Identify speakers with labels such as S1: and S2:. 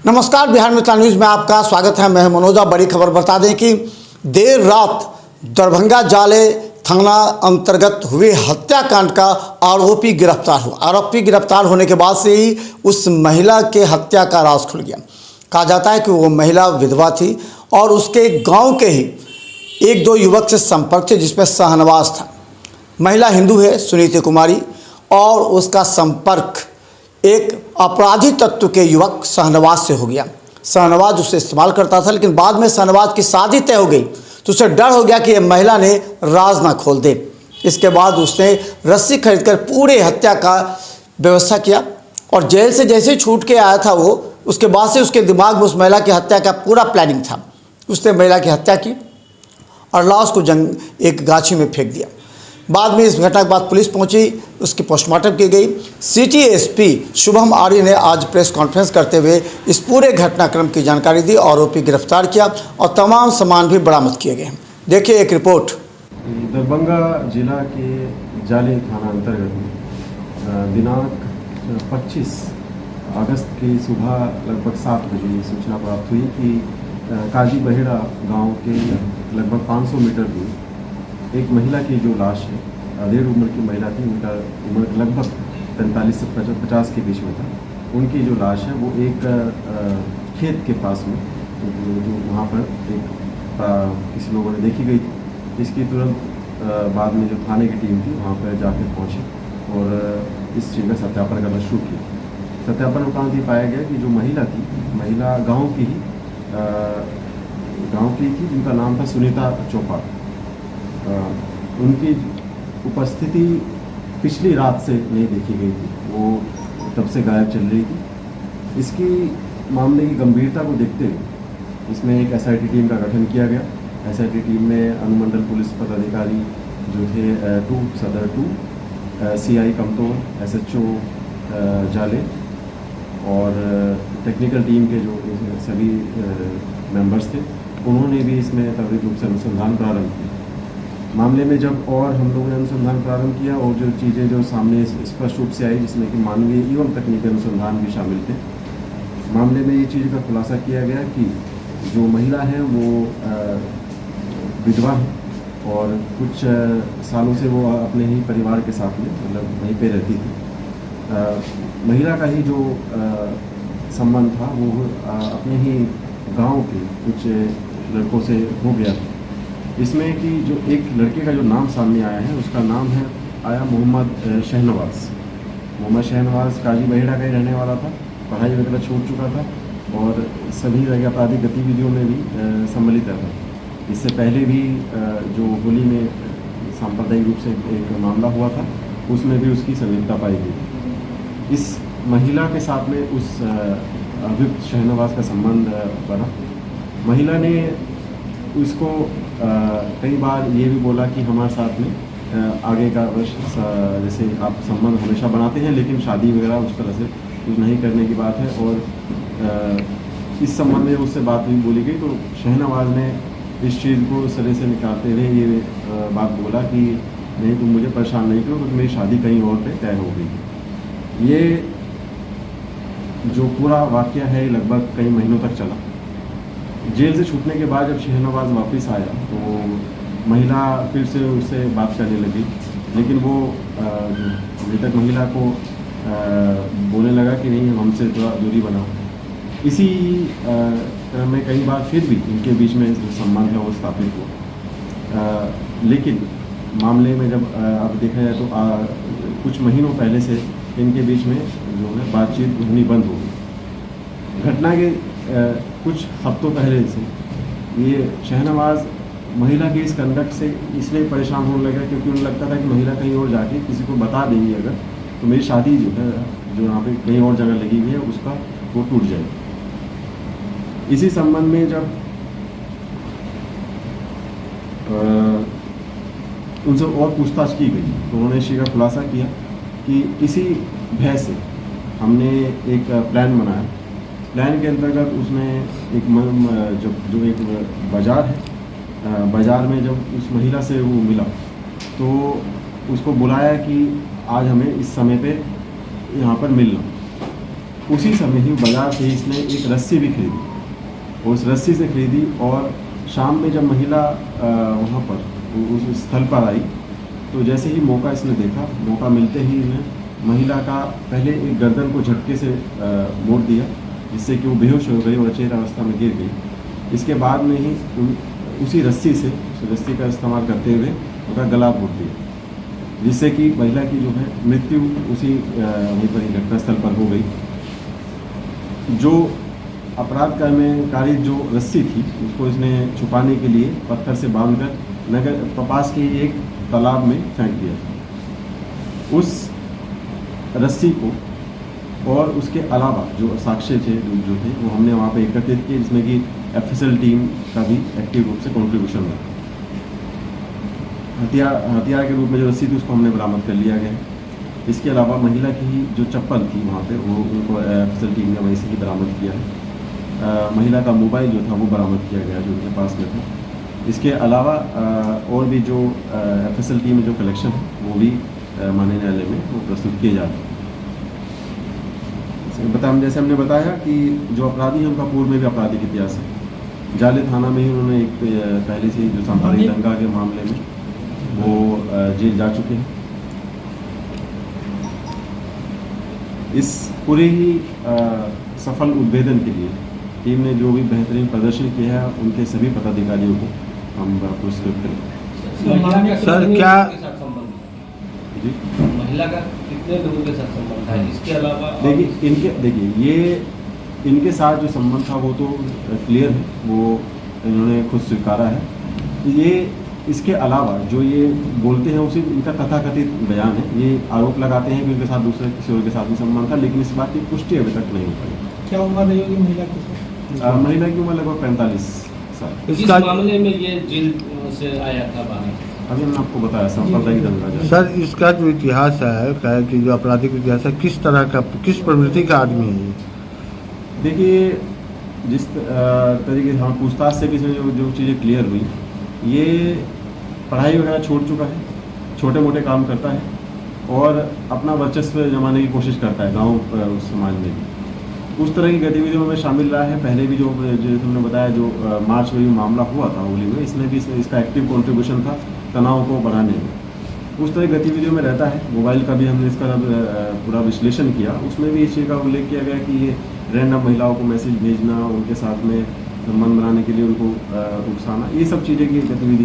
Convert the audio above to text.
S1: नमस्कार, बिहार मित्र न्यूज़ में आपका स्वागत है। मैं मनोजा। बड़ी खबर बता दें कि देर रात दरभंगा जाले थाना अंतर्गत हुए हत्याकांड का आरोपी गिरफ्तार हुआ। आरोपी गिरफ्तार होने के बाद से ही उस महिला के हत्या का राज खुल गया। कहा जाता है कि वो महिला विधवा थी और उसके गांव के ही एक दो युवक से संपर्क थे, जिसमें शाहनवाज था। महिला हिंदू है, सुनीति कुमारी, और उसका संपर्क एक अपराधी तत्व के युवक शाहनवाज से हो गया। शाहनवाज उसे इस्तेमाल करता था, लेकिन बाद में शाहनवाज की शादी तय हो गई तो उसे डर हो गया कि यह महिला ने राज ना खोल दे। इसके बाद उसने रस्सी खरीदकर पूरे हत्या का व्यवस्था किया और जेल से जैसे ही छूट के आया था वो, उसके बाद से उसके दिमाग में उस महिला की हत्या का पूरा प्लानिंग था। उसने महिला की हत्या की और लाश को एक गाछी में फेंक दिया। बाद में इस घटना के बाद पुलिस पहुंची, उसकी पोस्टमार्टम की गई। सिटी एसपी शुभम आर्य ने आज प्रेस कॉन्फ्रेंस करते हुए इस पूरे घटनाक्रम की जानकारी दी। आरोपी गिरफ्तार किया और तमाम सामान भी बरामद किए गए। देखिए एक रिपोर्ट।
S2: दरभंगा जिला के जाले थाना अंतर्गत दिनांक 25 अगस्त की सुबह लगभग 7 बजे सूचना प्राप्त हुई कि काजी बहेड़ा गांव के लगभग 500 मीटर दूर एक महिला की जो लाश है, अधेड़ उम्र की महिला थी, उनका उम्र लगभग 45 से 50 के बीच में था। उनकी जो लाश है वो एक खेत के पास में जो वहाँ पर एक किसी लोगों ने देखी गई। इसकी तुरंत बाद में जो थाने की टीम थी वहाँ पर जाकर पहुँची और इस चीज़ का सत्यापन करना शुरू किया। सत्यापन उपरांत ये पाया गया कि जो महिला थी, महिला गाँव की थी, जिनका नाम था सुनीता चौपाल। उनकी उपस्थिति पिछली रात से नहीं देखी गई थी, वो तब से गायब चल रही थी। इसकी मामले की गंभीरता को देखते हुए इसमें एक एसआईटी टीम का गठन किया गया। एसआईटी टीम में अनुमंडल पुलिस पदाधिकारी जो थे 2 सदर 2, सीआई कमतौर, एसएचओ जाले और टेक्निकल टीम के जो सभी मेंबर्स थे, उन्होंने भी इसमें त्वरित रूप से अनुसंधान प्रारंभ किया। मामले में जब और हम लोगों ने अनुसंधान प्रारंभ किया और जो चीज़ें जो सामने स्पष्ट रूप से आई, जिसमें कि मानवीय एवं तकनीकी अनुसंधान भी शामिल थे, मामले में ये चीज़ का खुलासा किया गया कि जो महिला है वो विधवा है और कुछ सालों से वो अपने ही परिवार के साथ में मतलब वहीं पे रहती थी। महिला का ही जो संबंध था वो अपने ही गांव के कुछ लड़कों से हो गया। इसमें कि जो एक लड़के का जो नाम सामने आया है, उसका नाम है मोहम्मद शहनवाज। मोहम्मद शहनवाज काजी बहेड़ा का ही रहने वाला था, पढ़ाई वगैरह छोड़ चुका था और सभी जगह आपराधिक गतिविधियों में भी सम्मिलित रहता था। इससे पहले भी जो होली में सांप्रदायिक रूप से एक मामला हुआ था, उसमें भी उसकी संलिप्तता पाई गई। इस महिला के साथ में उस अभियुक्त शहनवाज का संबंध बना। महिला ने उसको कई बार ये भी बोला कि हमारे साथ में आगे का जैसे आप संबंध हमेशा बनाते हैं, लेकिन शादी वगैरह उस तरह से कुछ नहीं करने की बात है। और इस संबंध में उससे बात भी बोली गई, तो शहनवाज ने इस चीज़ को सिरे से निकालते हुए ये बात बोला कि नहीं, तुम मुझे परेशान नहीं करो, क्योंकि मेरी शादी कहीं और पे तय हो गई। ये जो पूरा वाक़या है लगभग कई महीनों तक चला। जेल से छूटने के बाद जब शहनवाज वापस आया तो महिला फिर से उससे बात करने लगी, लेकिन वो मृतक महिला को बोलने लगा कि नहीं, हमसे थोड़ा दूरी बनाओ। इसी क्रम में कई बार फिर भी इनके बीच में जो संबंध है वो स्थापित हुआ। लेकिन मामले में जब अब देखा जाए तो कुछ महीनों पहले से इनके बीच में जो है बातचीत होनी बंद हो गई। घटना के कुछ हफ्तों पहले से ये शहनवाज महिला के इस कंडक्ट से इसलिए परेशान होने लगा क्योंकि उन्हें लगता था कि महिला कहीं और जाके किसी को बता देंगी अगर, तो मेरी शादी जो है जो यहाँ पे कहीं और जगह लगी हुई है उसका वो टूट जाएगी। इसी संबंध में जब उनसे और पूछताछ की गई तो उन्होंने इस चीज़ का खुलासा किया कि इसी भय से हमने एक प्लान बनाया। प्लान के अंतर्गत उसमें एक जो एक बाज़ार है, बाज़ार में जब उस महिला से वो मिला तो उसको बुलाया कि आज हमें इस समय पे यहाँ पर मिलना। उसी समय ही बाजार से ही इसने एक रस्सी भी खरीदी, और उस रस्सी से खरीदी, और शाम में जब महिला वहाँ पर उस स्थल पर आई तो जैसे ही मौका इसने देखा, मौका मिलते ही इन्हें महिला का पहले एक गर्दन को झटके से मोड़ दिया, जिससे कि वो बेहोश हो गई और अचेत अवस्था में गिर गई। इसके बाद में ही उसी रस्सी का इस्तेमाल करते हुए उसका गला घोट दिया, जिससे कि महिला की जो है मृत्यु उसी वहीं पर ही घटनास्थल पर हो गई। जो अपराधकारी जो रस्सी थी उसको इसने छुपाने के लिए पत्थर से बांधकर नगर पास के एक तालाब में फेंक दिया। उस रस्सी को और उसके अलावा जो साक्ष्य थे जो थे वो हमने वहाँ पे एकत्रित किए, जिसमें कि एफएसएल टीम का भी एक्टिव रूप से कंट्रीब्यूशन रहा। हथियार के रूप में जो रस्सी थी उसको हमने बरामद कर लिया गया। इसके अलावा महिला की जो चप्पल थी वहाँ पे वो उनको एफएसएल टीम ने वहीं से ही बरामद किया है। महिला का मोबाइल जो था वो बरामद किया गया जो उनके पास में था। इसके अलावा और भी जो एफएसएल टीम में जो कलेक्शन है वो भी माननीय न्यायालय में वो प्रस्तुत किए जा रहे हैं। जैसे हमने बताया कि जो अपराधी हैं उनका पूर्व में भी आपराधिक इतिहास है। जाले थाना में ही उन्होंने एक पहले से जो सांप्रदायिक दंगा के मामले में वो जेल जा चुके हैं। इस पूरे ही सफल उद्भेदन के लिए टीम ने जो भी बेहतरीन प्रदर्शन किया है उनके सभी पदाधिकारियों को हम पुरस्कृत करें।
S3: सर क्या
S2: जी
S3: महिला का कितने लोगों के साथ संबंध है, इसके अलावा
S2: देखिए ये इनके साथ जो संबंध था वो तो क्लियर है, वो इन्होंने खुद स्वीकारा है। ये इसके अलावा जो ये बोलते हैं उसी इनका तथाकथित बयान है। ये आरोप लगाते हैं कि उनके साथ दूसरे किसी और के साथ भी संबंध था, लेकिन इस बात की पुष्टि अभी तक नहीं हो पाई।
S4: क्या उम्र रही होगी महिला की?
S2: महिला की उम्र लगभग 45 साल।
S3: इस मामले में ये जेल से आया था बाहर?
S2: अभी हमने आपको बताया सांप्रदायिक दंगा।
S5: सर इसका जो इतिहास है क्या है कि जो आपराधिक इतिहास है किस तरह का, किस प्रवृत्ति का आदमी है ये?
S2: देखिए जिस तरीके से हम पूछताछ से भी जो चीज़ें क्लियर हुई, ये पढ़ाई वगैरह छोड़ चुका है, छोटे मोटे काम करता है और अपना वर्चस्व जमाने की कोशिश करता है गाँव उस समाज में भी। उस तरह की गतिविधियों में शामिल रहा है। पहले भी जो तुमने बताया जो मार्च में भी मामला हुआ था होली में, इसमें भी इसका एक्टिव कंट्रीब्यूशन था तनाव को बढ़ाने में। उस तरह की गतिविधियों में रहता है। मोबाइल का भी हमने इसका पूरा विश्लेषण किया, उसमें भी इस चीज़ का उल्लेख किया गया कि ये रैंडम महिलाओं को मैसेज भेजना, उनके साथ में संबंध बनाने के लिए उनको उकसाना, ये सब चीज़ें की गतिविधि